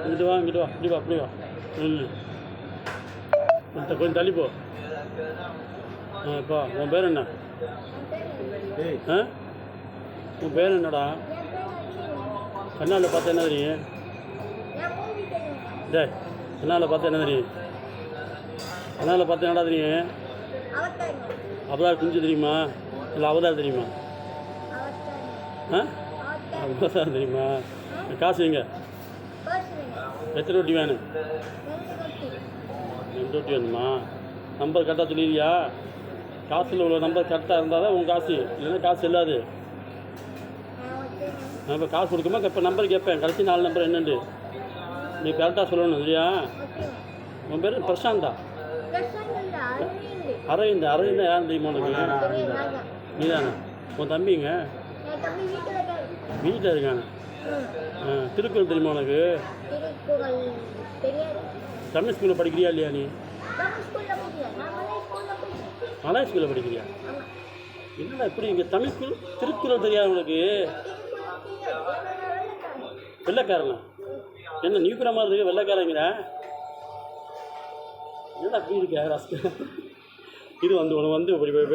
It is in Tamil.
இங்கிட்டு வா இப்படி வா ம் கொஞ்சம் தள்ளி போ. இப்போ உன் பேர் என்ன? உன் பேர் என்னடா? கண்ணால் பார்த்தா என்ன தெரியும்? கண்ணால் பார்த்தா என்ன தெரியும்? கண்ணால் பார்த்தா என்னடா தெரியும்? அவதார் குஞ்சு தெரியுமா இல்லை அவதார் தெரியுமா? அவதார் தெரியுமா? காசு எங்க? எத்தனை ரொட்டி வேணும்? 2 ரொட்டி வேணுமா? நம்பர் கரெக்டாக சொல்லிடுறியா? காசில் உள்ள நம்பர் கரெக்டாக இருந்தால் தான் உன் காசு, இல்லைன்னா காசு இல்லாது. நான் இப்போ காசு கொடுக்குமா இப்போ நம்பர் கேட்பேன், கடைசி 4 நம்பர் என்னண்டு நீ கரெக்டாக சொல்லணும் சரியா? உன் பேர் பிரசாந்தா? அரவிந்தா யாரும் தெரியுமா உனக்கு? நீ தானே? உன் தம்பிங்க வீட்டில் இருக்காங்க. திருக்குறள் தெரியுமா உனக்கு? தமிழ் ஸ்கூலில் படிக்கிறியா இல்லையா? நீ மலைய ஸ்கூலில் படிக்கிறியா? என்னடா இப்படி இங்கே தமிழ் ஸ்கூல் திருக்குறள் தெரியாது உனக்கு? வெள்ளைக்காரனா? என்ன நியூக்கிற மாதிரி இருக்கு வெள்ளைக்காரங்கிற? என்னடா அப்படி இருக்க ரஸ்க்கு? இது உனக்கு